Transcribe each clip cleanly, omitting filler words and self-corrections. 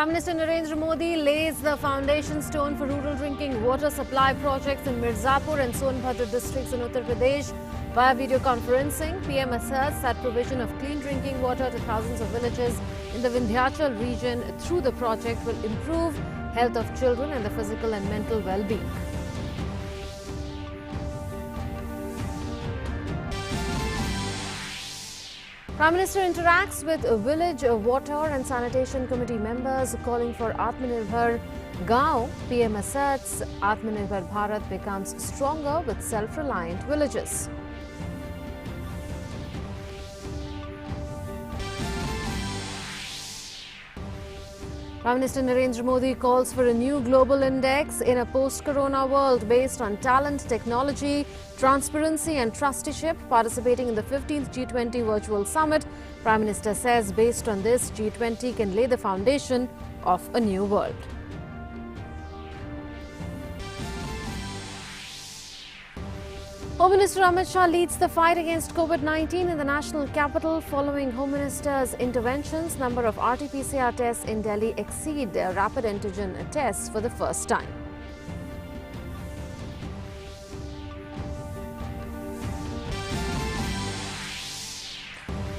Prime Minister Narendra Modi lays the foundation stone for rural drinking water supply projects in Mirzapur and Sonbhadra districts in Uttar Pradesh. Via video conferencing, PM asserts that provision of clean drinking water to thousands of villages in the Vindhyachal region through the project will improve health of children and the physical and mental well-being. Prime Minister interacts with village water and sanitation committee members calling for Atmanirbhar Gaon. PM asserts Atmanirbhar Bharat becomes stronger with self-reliant villages. Prime Minister Narendra Modi calls for a new global index in a post-corona world based on talent, technology, transparency and trusteeship. Participating in the 15th G20 Virtual Summit, Prime Minister says based on this, G20 can lay the foundation of a new world. Home Minister Amit Shah leads the fight against COVID-19 in the national capital. Following Home Minister's interventions, number of RT-PCR tests in Delhi exceed Rapid Antigen Tests for the first time.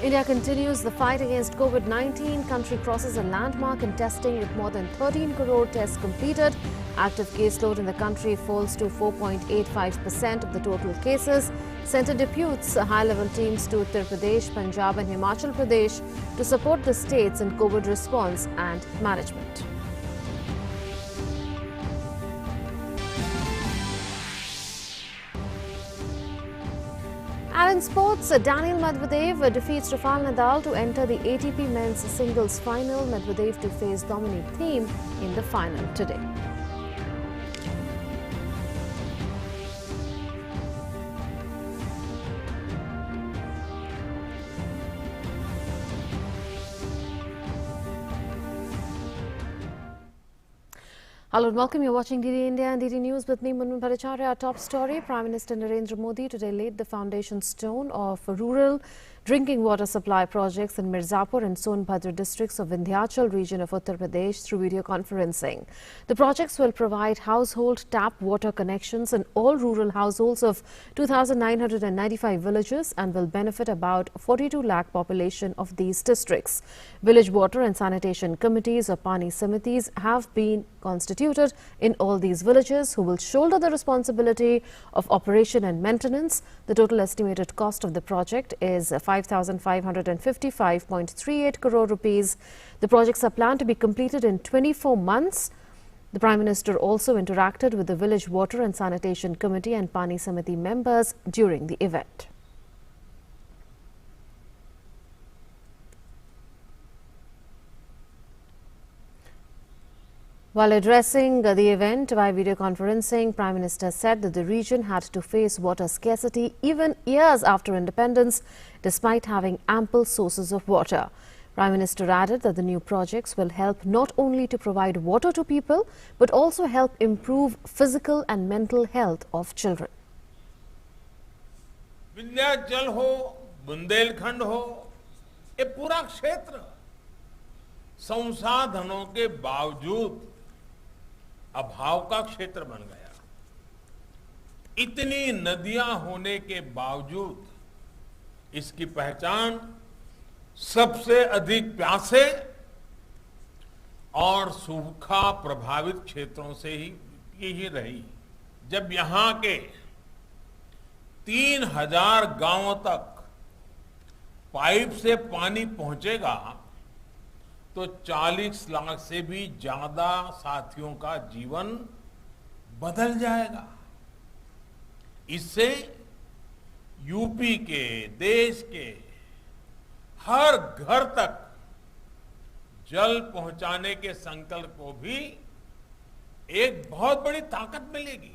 India continues the fight against COVID-19. Country crosses a landmark in testing with more than 13 crore tests completed. Active caseload in the country falls to 4.85% of the total cases. Centre deputes high-level teams to Uttar Pradesh, Punjab and Himachal Pradesh to support the states in COVID response and management. And in sports, Daniil Medvedev defeats Rafael Nadal to enter the ATP men's singles final. Medvedev to face Dominic Thiem in the final today. Hello and welcome. You're watching DD India and DD News with me, Munmun Bhattacharya. Our top story, Prime Minister Narendra Modi today laid the foundation stone of rural drinking water supply projects in Mirzapur and Sonbhadra districts of Vindhyachal region of Uttar Pradesh through video conferencing. The projects will provide household tap water connections in all rural households of 2,995 villages and will benefit about 42 lakh population of these districts. Village water and sanitation committees or Pani Samitis have been constituted in all these villages who will shoulder the responsibility of operation and maintenance. The total estimated cost of the project is 5,555.38 crore rupees. The projects are planned to be completed in 24 months. The Prime Minister also interacted with the Village Water and Sanitation Committee and Pani Samiti members during the event. While addressing the event by video conferencing, Prime Minister said that the region had to face water scarcity even years after independence, despite having ample sources of water. Prime Minister added that the new projects will help not only to provide water to people, but also help improve physical and mental health of children. Vindhyachal हो, बुंदेलखंड हो, ये पूरा क्षेत्र संसाधनों के बावजूद अभाव का क्षेत्र बन गया। इतनी नदियां होने के बावजूद इसकी पहचान सबसे अधिक प्यासे और सूखा प्रभावित क्षेत्रों से ही रही। जब यहां के 3,000 गांवों तक पाइप से पानी पहुंचेगा तो 40 लाख से भी ज्यादा साथियों का जीवन बदल जाएगा। इससे यूपी के, देश के हर घर तक जल पहुंचाने के संकल्प को भी एक बहुत बड़ी ताकत मिलेगी।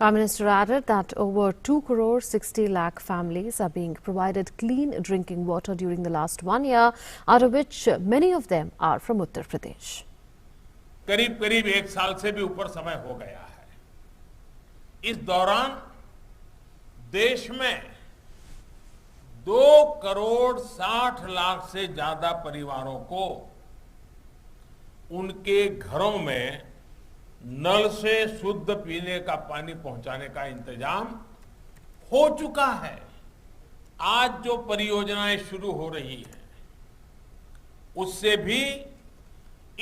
Prime Minister added that over 2 crore 60 lakh families are being provided clean drinking water during the last 1 year, out of which many of them are from Uttar Pradesh. करीब करीब 1 साल से भी ऊपर समय हो गया है। इस दौरान देश में 2 करोड़ 60 लाख से ज्यादा परिवारों को उनके घरों में नल से शुद्ध पीने का पानी पहुंचाने का इंतजाम हो चुका है। आज जो परियोजनाएं शुरू हो रही हैं, उससे भी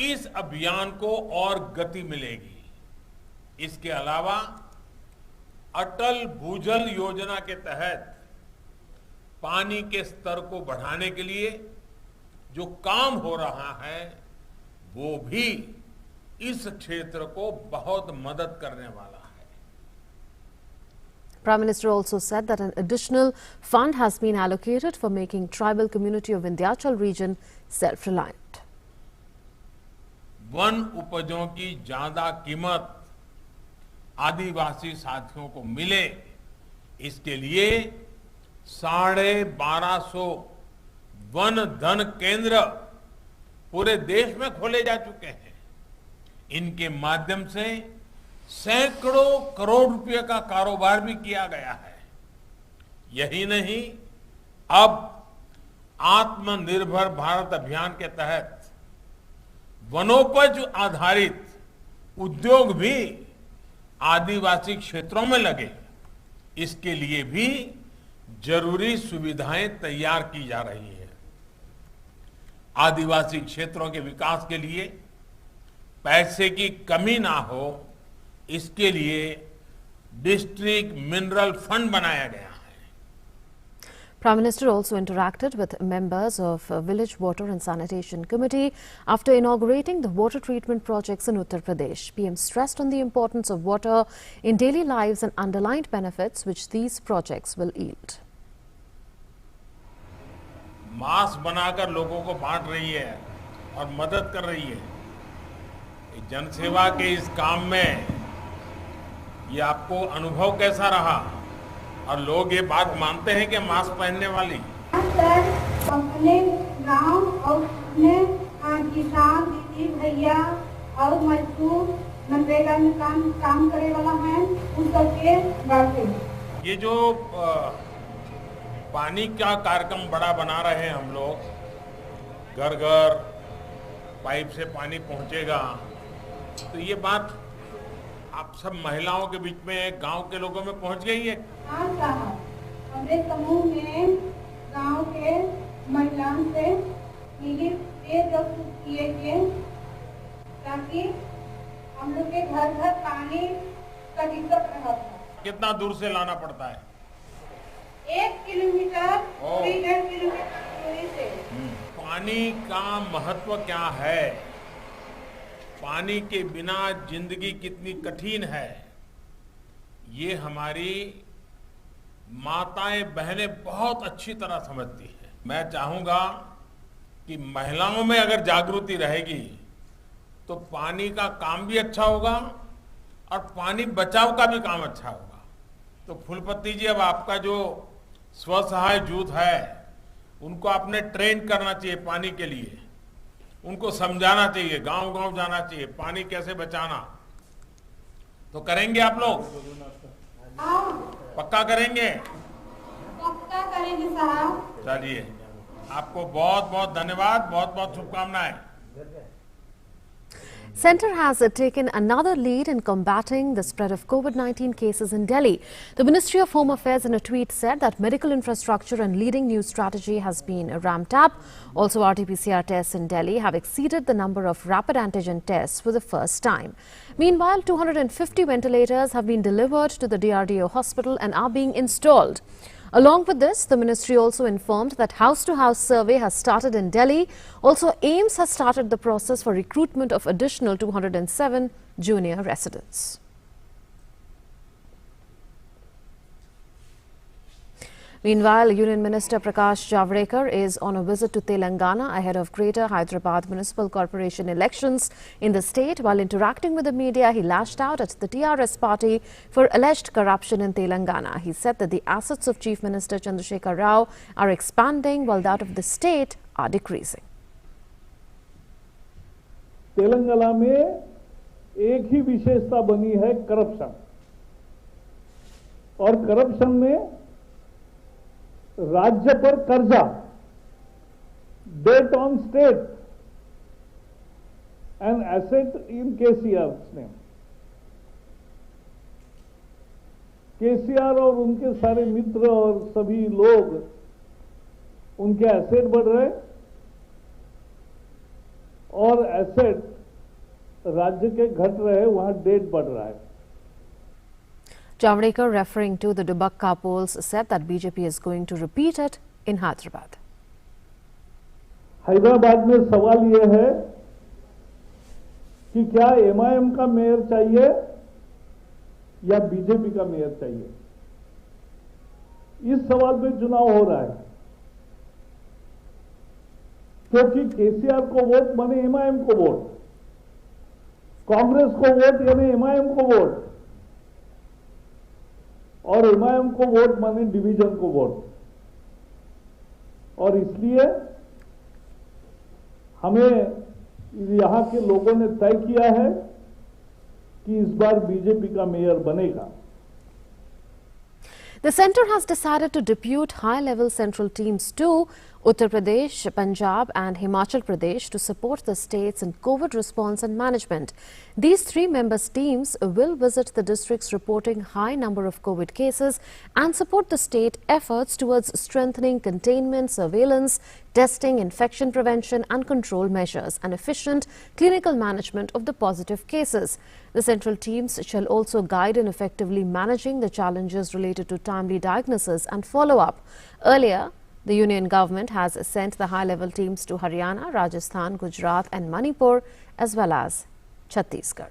इस अभियान को और गति मिलेगी। इसके अलावा अटल भूजल योजना के तहत पानी के स्तर को बढ़ाने के लिए जो काम हो रहा है, वो भी इस क्षेत्र को बहुत मदद करने वाला है। Prime Minister also said that an additional fund has been allocated for making tribal community of Vindhyachal region self-reliant. वन उपजों की ज्यादा कीमत आदिवासी साथियों को मिले, इसके लिए 1250 वन धन केंद्र पूरे देश में खोले जा चुके हैं। इनके माध्यम से सैकड़ों करोड़ रुपए का कारोबार भी किया गया है। यही नहीं, अब आत्मनिर्भर भारत अभियान के तहत वनोपज आधारित उद्योग भी आदिवासी क्षेत्रों में लगे, इसके लिए भी जरूरी सुविधाएं तैयार की जा रही हैं। आदिवासी क्षेत्रों के विकास के लिए पैसे की कमी ना हो, इसके लिए डिस्ट्रिक्ट मिनरल फंड बनाया गया है। Prime Minister also interacted with members of Village Water and Sanitation Committee after inaugurating the water treatment projects in Uttar Pradesh. PM stressed on the importance of water in daily lives and underlined benefits which these projects will yield. Mask बनाकर लोगों को बांट रही है और मदद कर रही है। जनसेवा के इस काम में ये आपको अनुभव कैसा रहा? और लोग ये बात मानते हैं कि मास्क पहनने वाली सर अपने गांव और अपने किसान दीदी भैया और मजदूर मनरेगा में काम करे वाला है, उन सबके बाटे। ये जो पानी का कार्यक्रम बड़ा बना रहे हैं हम लोग, घर घर पाइप से पानी पहुंचेगा, तो ये बात आप सब महिलाओं के बीच में, गांव के लोगों में पहुंच गई है। हाँ साहब, हमारे समूह में गांव के महिलाओं से मिली किए गए ताकि हम लोग के घर घर पानी का दिक्कत रहा था। कितना दूर से लाना पड़ता है? 1 किलोमीटर, 1.5 किलोमीटर दूरी से। पानी का महत्व क्या है, पानी के बिना जिंदगी कितनी कठिन है, ये हमारी माताएं बहनें बहुत अच्छी तरह समझती हैं। मैं चाहूंगा कि महिलाओं में अगर जागृति रहेगी तो पानी का काम भी अच्छा होगा और पानी बचाव का भी काम अच्छा होगा। तो फूलपति जी, अब आपका जो स्वसहाय जुट है, उनको आपने ट्रेन करना चाहिए पानी के लिए, उनको समझाना चाहिए, गांव गांव जाना चाहिए, पानी कैसे बचाना। तो करेंगे आप लोग? पक्का करेंगे? पक्का करेंगे साहब। चलिए, आपको बहुत बहुत धन्यवाद, बहुत बहुत शुभकामनाएं। Centre has taken another lead in combating the spread of COVID-19 cases in Delhi. The Ministry of Home Affairs in a tweet said that medical infrastructure and leading new strategy has been ramped up. Also, RT-PCR tests in Delhi have exceeded the number of rapid antigen tests for the first time. Meanwhile, 250 ventilators have been delivered to the DRDO hospital and are being installed. Along with this, the ministry also informed that house-to-house survey has started in Delhi. Also, AIIMS has started the process for recruitment of additional 207 junior residents. Meanwhile, Union Minister Prakash Javadekar is on a visit to Telangana ahead of Greater Hyderabad Municipal Corporation elections in the state. While interacting with the media, he lashed out at the TRS party for alleged corruption in Telangana. He said that the assets of Chief Minister Chandrasekhar Rao are expanding while that of the state are decreasing. Telangana में एक ही विशेषता बनी है, corruption. और corruption में राज्य पर कर्जा, debt on state, an asset in KCR's name. KCR और उनके सारे मित्र और सभी लोग उनके एसेट बढ़ रहे और एसेट राज्य के घट रहे, वहां डेट बढ़ रहा है. Javadekar, referring to the Dubakka polls, said that BJP is going to repeat it in Hyderabad. Hyderabad में सवाल यह है कि क्या एमआईएम का मेयर चाहिए या बीजेपी का मेयर चाहिए. इस सवाल पे चुनाव हो रहा है, क्योंकि केसीआर को वोट माने एमआईएम को वोट, कांग्रेस को वोट यानी एमआईएम को वोट, और एमआईएम को वोट माने डिवीजन को वोट. और इसलिए हमें यहां के लोगों ने तय किया है कि इस बार बीजेपी का मेयर बनेगा. The centre has decided to depute high-level central teams to Uttar Pradesh, Punjab and Himachal Pradesh to support the states in COVID response and management. These three-member teams will visit the districts reporting high number of COVID cases and support the state efforts towards strengthening containment, surveillance, testing, infection prevention and control measures and efficient clinical management of the positive cases. The central teams shall also guide in effectively managing the challenges related to timely diagnosis and follow-up. Earlier, the union government has sent the high-level teams to Haryana, Rajasthan, Gujarat and Manipur as well as Chhattisgarh.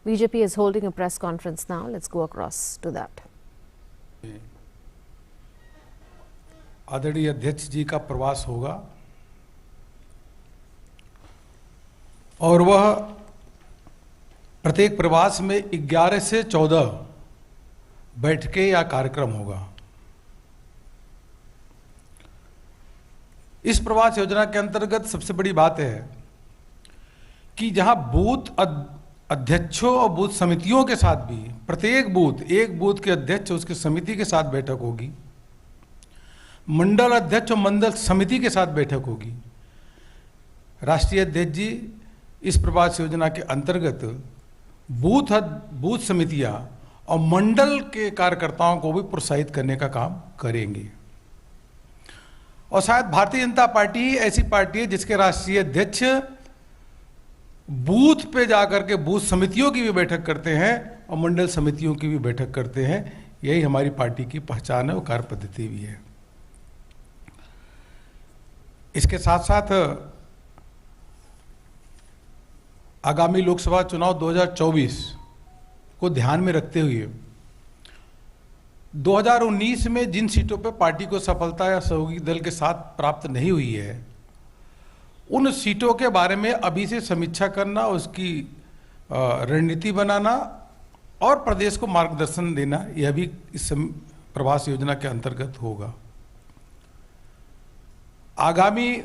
BJP is holding a press conference now. Let's go across to that. आदरणीय अध्यक्ष जी का प्रवास होगा और वह प्रत्येक प्रवास में 11 से 14 बैठकें या कार्यक्रम होगा. इस प्रवास योजना के अंतर्गत सबसे बड़ी बात है कि जहां बूथ अध्यक्षों और बूथ समितियों के साथ भी प्रत्येक बूथ, एक बूथ के अध्यक्ष उसकी समिति के साथ बैठक होगी, मंडल अध्यक्ष और मंडल समिति के साथ बैठक होगी. राष्ट्रीय अध्यक्ष जी इस प्रवास योजना के अंतर्गत बूथ समितियां और मंडल के कार्यकर्ताओं को भी प्रोत्साहित करने का काम करेंगे. और शायद भारतीय जनता पार्टी ही ऐसी पार्टी है जिसके राष्ट्रीय अध्यक्ष बूथ पे जाकर के बूथ समितियों की भी बैठक करते हैं और मंडल समितियों की भी बैठक करते हैं. यही हमारी पार्टी की पहचान है और कार्य पद्धति भी है. इसके साथ साथ आगामी लोकसभा चुनाव 2024 को ध्यान में रखते हुए 2019 में जिन सीटों पर पार्टी को सफलता या सहयोगी दल के साथ प्राप्त नहीं हुई है, उन सीटों के बारे में अभी से समीक्षा करना, उसकी रणनीति बनाना और प्रदेश को मार्गदर्शन देना, यह भी इस प्रवास योजना के अंतर्गत होगा. आगामी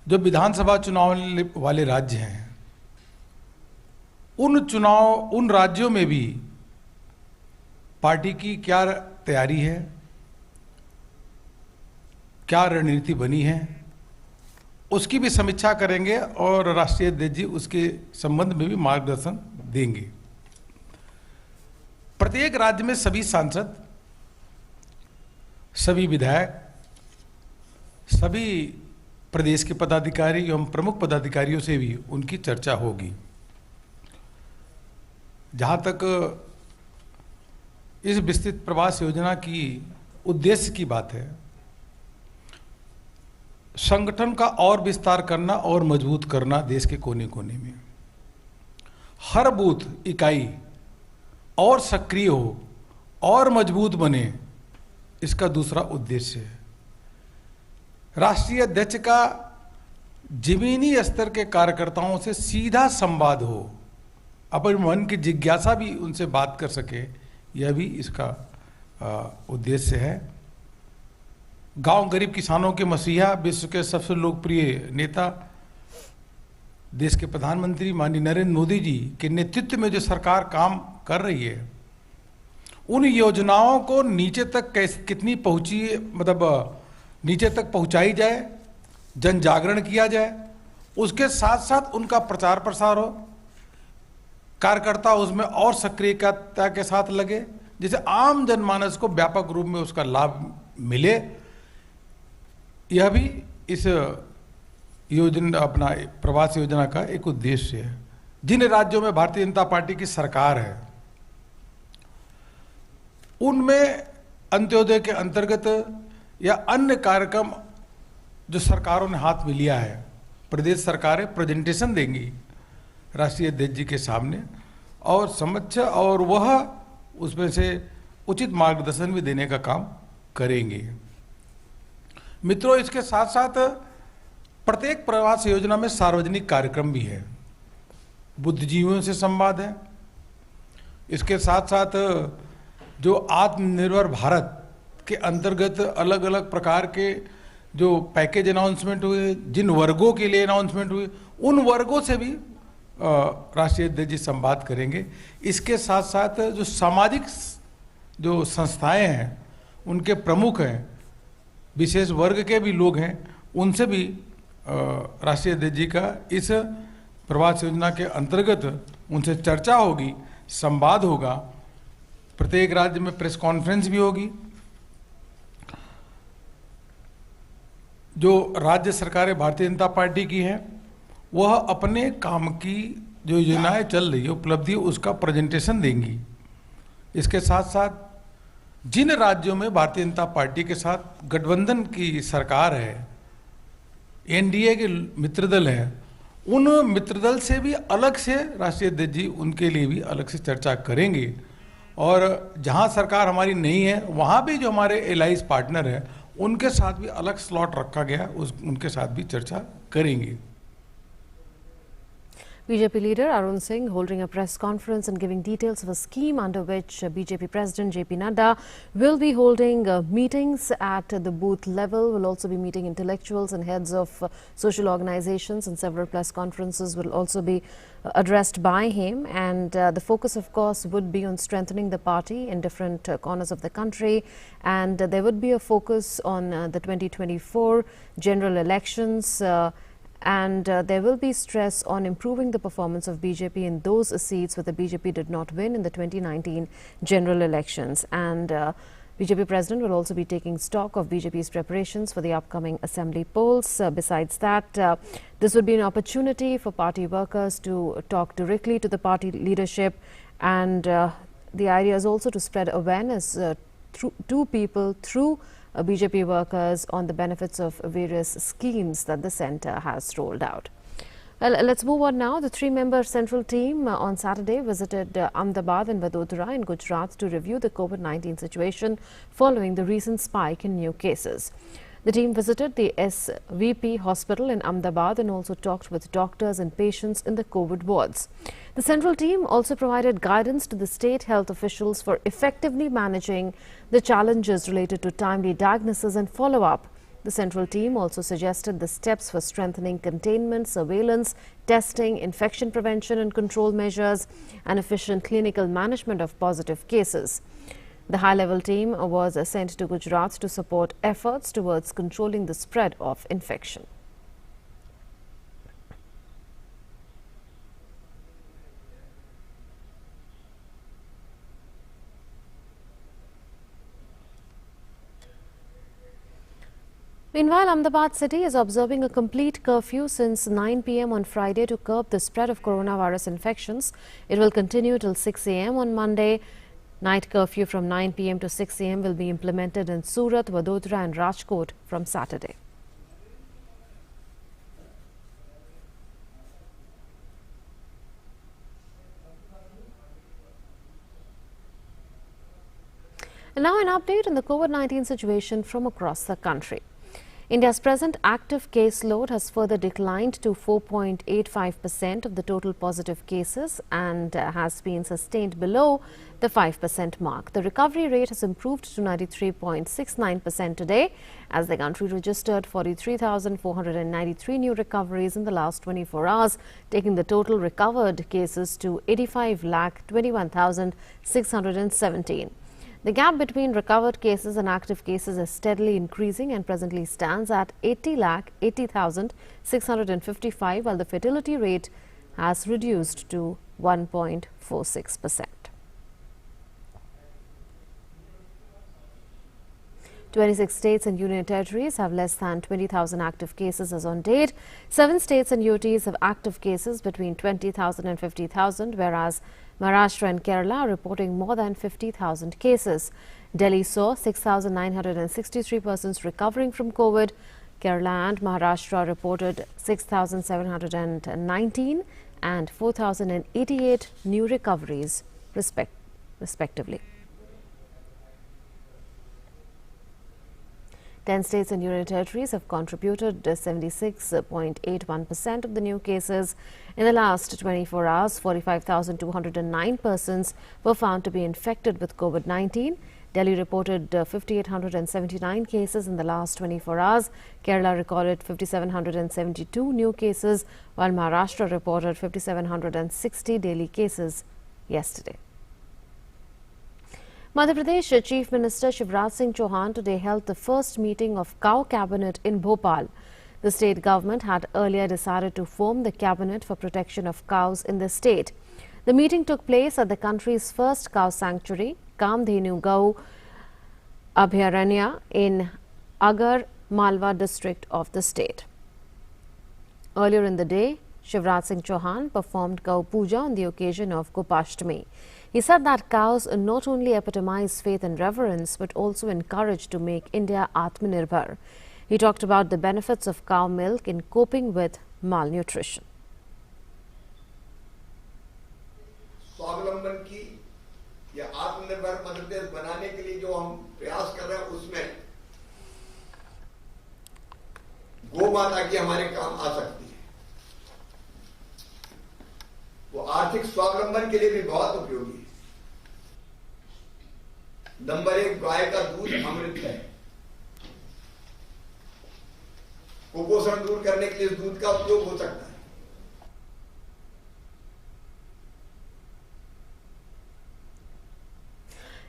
जो विधानसभा चुनाव वाले राज्य हैं, उन राज्यों में भी पार्टी की क्या तैयारी है, क्या रणनीति बनी है, उसकी भी समीक्षा करेंगे और राष्ट्रीय अध्यक्ष जी उसके संबंध में भी मार्गदर्शन देंगे. प्रत्येक राज्य में सभी सांसद, सभी विधायक, सभी प्रदेश के पदाधिकारी एवं प्रमुख पदाधिकारियों से भी उनकी चर्चा होगी. जहाँ तक इस विस्तृत प्रवास योजना की उद्देश्य की बात है, संगठन का और विस्तार करना और मजबूत करना देश के कोने कोने में, हर बूथ इकाई और सक्रिय हो और मजबूत बने, इसका दूसरा उद्देश्य है. राष्ट्रीय अध्यक्ष का जमीनी स्तर के कार्यकर्ताओं से सीधा संवाद हो, अपने मन की जिज्ञासा भी उनसे बात कर सके, यह भी इसका उद्देश्य है. गांव गरीब किसानों के मसीहा, विश्व के सबसे लोकप्रिय नेता, देश के प्रधानमंत्री माननीय नरेंद्र मोदी जी के नेतृत्व में जो सरकार काम कर रही है, उन योजनाओं को नीचे तक कैसे कितनी पहुंची, मतलब नीचे तक पहुंचाई जाए, जन जागरण किया जाए, उसके साथ साथ उनका प्रचार प्रसार हो, कार्यकर्ता उसमें और सक्रियता के साथ लगे, जिसे आम जनमानस को व्यापक रूप में उसका लाभ मिले। यह भी इस योजना, अपना प्रवास योजना का एक उद्देश्य है। जिन राज्यों में भारतीय जनता पार्टी की सरकार है उनमें अंत्योदय के अंतर्गत या अन्य कार्यक्रम जो सरकारों ने हाथ में लिया है, प्रदेश सरकारें प्रेजेंटेशन देंगी राष्ट्रीय अध्यक्ष जी के सामने और समक्ष, और वह उसमें से उचित मार्गदर्शन भी देने का काम करेंगे। मित्रों, इसके साथ साथ प्रत्येक प्रवास योजना में सार्वजनिक कार्यक्रम भी है, बुद्धिजीवियों से संवाद है। इसके साथ साथ जो आत्मनिर्भर भारत के अंतर्गत अलग अलग प्रकार के जो पैकेज अनाउंसमेंट हुए, जिन वर्गों के लिए अनाउंसमेंट हुए, उन वर्गों से भी राष्ट्रीय अध्यक्ष जी संवाद करेंगे। इसके साथ साथ जो सामाजिक जो संस्थाएं हैं, उनके प्रमुख हैं, विशेष वर्ग के भी लोग हैं, उनसे भी राष्ट्रीय अध्यक्ष जी का इस प्रवास योजना के अंतर्गत उनसे चर्चा होगी, संवाद होगा। प्रत्येक राज्य में प्रेस कॉन्फ्रेंस भी होगी। जो राज्य सरकारें भारतीय जनता पार्टी की हैं, वह अपने काम की जो योजनाएं चल रही है, उपलब्धि, उसका प्रेजेंटेशन देंगी। इसके साथ साथ जिन राज्यों में भारतीय जनता पार्टी के साथ गठबंधन की सरकार है, एनडीए के मित्रदल हैं, उन मित्रदल से भी अलग से राष्ट्रीय अध्यक्ष जी उनके लिए भी अलग से चर्चा करेंगे। और जहां सरकार हमारी नहीं है, वहां भी जो हमारे एलाइज पार्टनर हैं, उनके साथ भी अलग स्लॉट रखा गया, उनके साथ भी चर्चा करेंगे। BJP leader Arun Singh holding a press conference and giving details of a scheme under which BJP President JP Nadda will be holding meetings at the booth level, will also be meeting intellectuals and heads of social organizations, and several press conferences will also be addressed by him. And the focus, of course, would be on strengthening the party in different corners of the country, and there would be a focus on the 2024 general elections. And there will be stress on improving the performance of BJP in those seats where the BJP did not win in the 2019 general elections. And BJP President will also be taking stock of BJP's preparations for the upcoming assembly polls. Besides that, this would be an opportunity for party workers to talk directly to the party leadership, and the idea is also to spread awareness to people through BJP workers on the benefits of various schemes that the centre has rolled out. Well, let's move on now. The three-member central team on Saturday visited Ahmedabad and Vadodara in Gujarat to review the COVID-19 situation following the recent spike in new cases. The team visited the SVP hospital in Ahmedabad and also talked with doctors and patients in the COVID wards. The central team also provided guidance to the state health officials for effectively managing the challenges related to timely diagnosis and follow-up. The central team also suggested the steps for strengthening containment, surveillance, testing, infection prevention and control measures, and efficient clinical management of positive cases. The high-level team was sent to Gujarat to support efforts towards controlling the spread of infection. Meanwhile, Ahmedabad city is observing a complete curfew since 9 p.m. on Friday to curb the spread of coronavirus infections. It will continue till 6 a.m. on Monday. Night curfew from 9 p.m. to 6 a.m. will be implemented in Surat, Vadodara and Rajkot from Saturday. And now an update on the COVID-19 situation from across the country. India's present active case load has further declined to 4.85% of the total positive cases and has been sustained below the 5% mark. The recovery rate has improved to 93.69% today as the country registered 43,493 new recoveries in the last 24 hours, taking the total recovered cases to 85,21,617. The gap between recovered cases and active cases is steadily increasing and presently stands at 80,80,655, while the fatality rate has reduced to 1.46%. 26 states and union territories have less than 20,000 active cases as on date. 7 states and UTs have active cases between 20,000 and 50,000, whereas Maharashtra and Kerala are reporting more than 50,000 cases. Delhi saw 6,963 persons recovering from COVID. Kerala and Maharashtra reported 6,719 and 4,088 new recoveries, respectively. 10 states and union territories have contributed 76.81% of the new cases. In the last 24 hours, 45,209 persons were found to be infected with COVID-19. Delhi reported 5,879 cases in the last 24 hours. Kerala recorded 5,772 new cases, while Maharashtra reported 5,760 daily cases yesterday. Madhya Pradesh Chief Minister Shivraj Singh Chauhan today held the first meeting of Cow Cabinet in Bhopal. The state government had earlier decided to form the Cabinet for Protection of Cows in the state. The meeting took place at the country's first cow sanctuary, Kamdhenu Gau Abhyaranya, in Agar Malwa district of the state. Earlier in the day, Shivraj Singh Chauhan performed Gau Puja on the occasion of Gopashtami. He said that cows not only epitomize faith and reverence, but also encourage to make India Atmanirbhar. He talked about the benefits of cow milk in coping with malnutrition. स्वावलंबन की या आत्मनिर्भर मध्य प्रदेश बनाने के लिए जो हम प्रयास कर रहे हैं, उसमें गौ माता की हमारे काम आ सकती है। वो आर्थिक स्वावलंबन के लिए भी बहुत उपयोगी है। नंबर 1, गाय का दूध अमृत है। कुपोषण दूर करने के लिए इस दूध का उपयोग हो सकता है।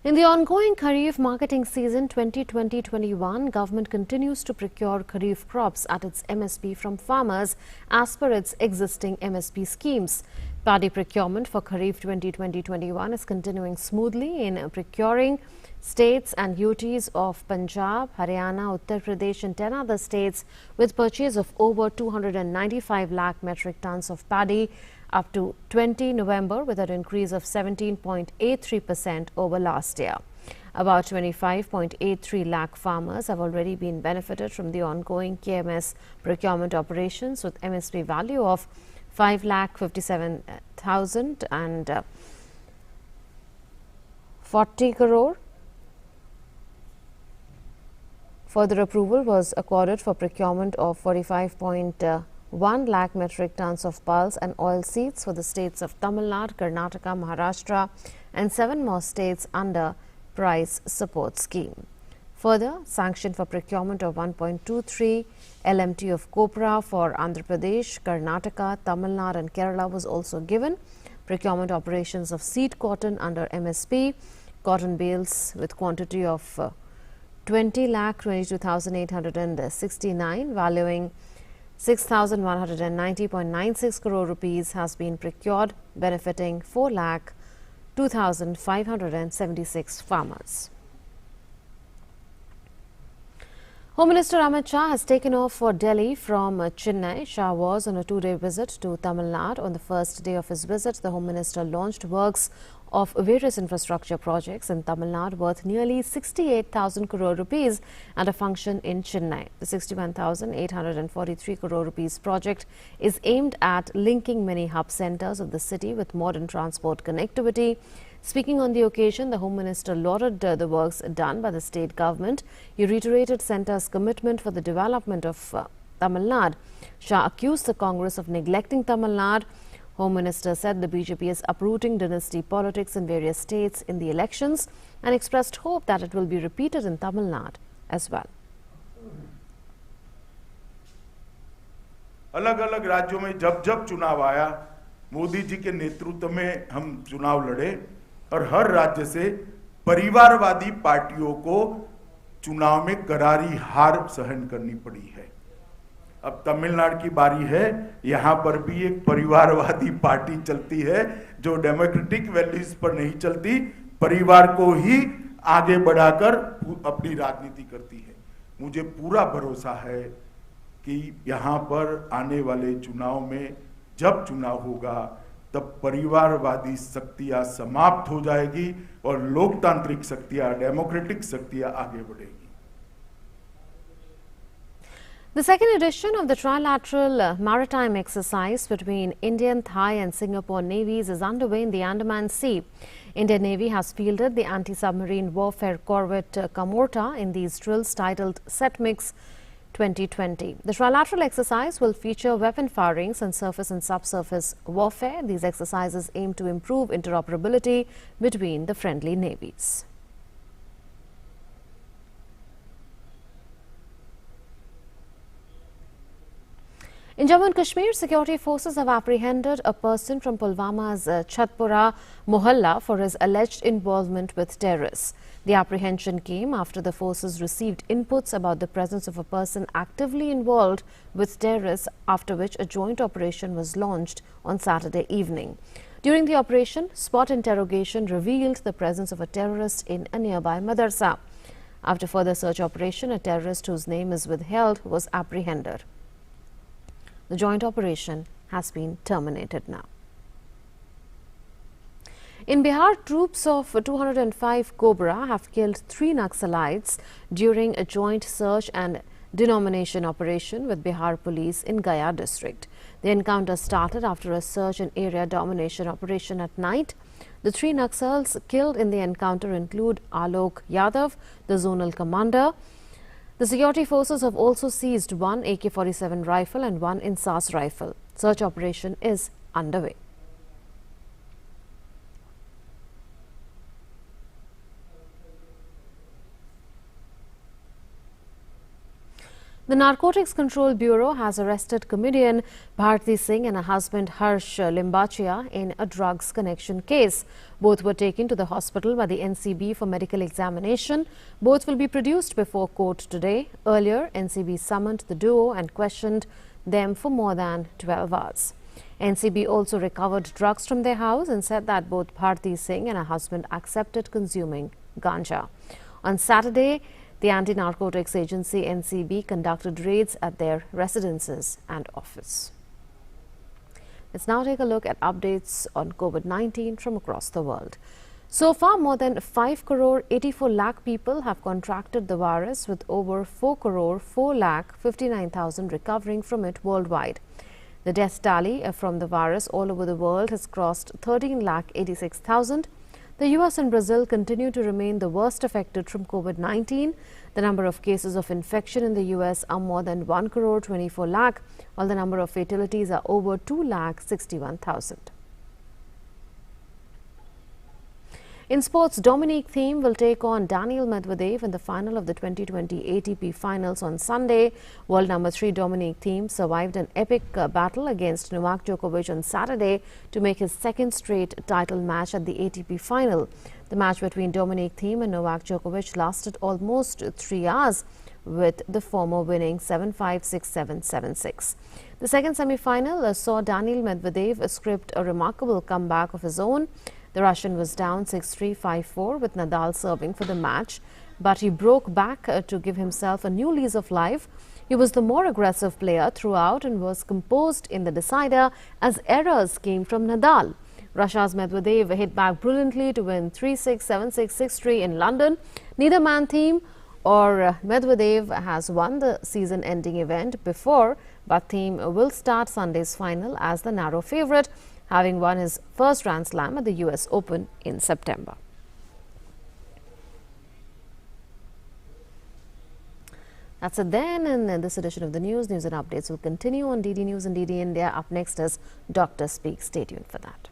In the ongoing Kharif marketing season 2020-21, government continues to procure Kharif crops at its MSP from farmers as per its existing MSP schemes. Paddy procurement for Kharif 2020-21 is continuing smoothly in procuring states and UTs of Punjab, Haryana, Uttar Pradesh and 10 other states with purchase of over 295 lakh metric tons of paddy up to 20 November with an increase of 17.83% over last year. About 25.83 lakh farmers have already been benefited from the ongoing KMS procurement operations with MSP value of 5,57,040 crore. Further approval was accorded for procurement of 45.1 lakh metric tons of pulse and oil seeds for the states of Tamil Nadu, Karnataka, Maharashtra and 7 more states under price support scheme. Further, sanction for procurement of 1.23 LMT of copra for Andhra Pradesh, Karnataka, Tamil Nadu and Kerala was also given. Procurement operations of seed cotton under MSP, cotton bales with quantity of 20,22,869 valuing 6,190.96 crore rupees has been procured, benefiting 4,02,576 farmers. Home Minister Amit Shah has taken off for Delhi from Chennai. Shah was on a 2-day visit to Tamil Nadu. On the first day of his visit, the Home Minister launched works of various infrastructure projects in Tamil Nadu worth nearly 68,000 crore rupees at a function in Chennai. The 61,843 crore rupees project is aimed at linking many hub centers of the city with modern transport connectivity. Speaking on the occasion, the Home Minister lauded the works done by the state government. He reiterated centre's commitment for the development of Tamil Nadu. Shah accused the Congress of neglecting Tamil Nadu. Home Minister said the BJP is uprooting dynasty politics in various states in the elections and expressed hope that it will be repeated in Tamil Nadu as well. अलग-अलग राज्यों में जब चुनाव आया, मोदी जी के नेतृत्व में हम चुनाव लड़े और हर राज्य से परिवारवादी पार्टियों को चुनाव में करारी हार सहन करनी पड़ी है। अब तमिलनाडु की बारी है, यहां पर भी एक परिवारवादी पार्टी चलती है जो डेमोक्रेटिक वैल्यूज पर नहीं चलती, परिवार को ही आगे बढ़ाकर अपनी राजनीति करती है। मुझे पूरा भरोसा है कि यहां पर आने वाले चुनाव में जब चुनाव होगा तब परिवारवादी शक्तियां समाप्त हो जाएगी और लोकतांत्रिक शक्तियां, डेमोक्रेटिक शक्तियां आगे बढ़ेगी। The second edition of the trilateral maritime exercise between Indian, Thai and Singapore navies is underway in the Andaman Sea. Indian Navy has fielded the anti-submarine warfare corvette Kamorta in these drills titled Set Mix 2020. The trilateral exercise will feature weapon firings and surface and subsurface warfare. These exercises aim to improve interoperability between the friendly navies. In Jammu and Kashmir, security forces have apprehended a person from Pulwama's Chatpura Mohalla for his alleged involvement with terrorists. The apprehension came after the forces received inputs about the presence of a person actively involved with terrorists, after which a joint operation was launched on Saturday evening. During the operation, spot interrogation revealed the presence of a terrorist in a nearby madrasa. After further search operation, a terrorist whose name is withheld was apprehended. The joint operation has been terminated now. In Bihar, troops of 205 Cobra have killed 3 Naxalites during a joint search and denomination operation with Bihar police in Gaya district. The encounter started after a search and area domination operation at night. The 3 Naxals killed in the encounter include Alok Yadav, the zonal commander. The security forces have also seized 1 AK-47 rifle and 1 Insas rifle. Search operation is underway. The Narcotics Control Bureau has arrested comedian Bharti Singh and her husband Harsh Limbachia in a drugs connection case. Both were taken to the hospital by the NCB for medical examination. Both will be produced before court today. Earlier, NCB summoned the duo and questioned them for more than 12 hours. NCB also recovered drugs from their house and said that both Bharti Singh and her husband accepted consuming ganja. On Saturday, the Anti-Narcotics Agency NCB conducted raids at their residences and office. Let's now take a look at updates on COVID-19 from across the world. So far, more than 5 crore 84 lakh people have contracted the virus, with over 4 crore 4 lakh 59,000 recovering from it worldwide. The death tally from the virus all over the world has crossed 13 lakh 86,000. The US and Brazil continue to remain the worst affected from COVID-19. The number of cases of infection in the US are more than 1 crore 24 lakh, while the number of fatalities are over 2 lakh 61,000. In sports, Dominic Thiem will take on Daniil Medvedev in the final of the 2020 ATP Finals on Sunday. World number 3 Dominic Thiem survived an epic battle against Novak Djokovic on Saturday to make his second straight title match at the ATP Final. The match between Dominic Thiem and Novak Djokovic lasted almost 3 hours, with the former winning 7-5, 6-7, 7-6. The second semi-final saw Daniil Medvedev script a remarkable comeback of his own. The Russian was down 6-3, 5-4 with Nadal serving for the match, but he broke back to give himself a new lease of life. He was the more aggressive player throughout and was composed in the decider as errors came from Nadal. Russia's Medvedev hit back brilliantly to win 3-6, 7-6, 6-3 in London. Neither man Thiem or Medvedev has won the season-ending event before, but Thiem will start Sunday's final as the narrow favourite, having won his first Grand Slam at the US Open in September. That's it then, and in this edition of the news and updates will continue on DD News and DD India. Up next is Doctor Speak. Stay tuned for that.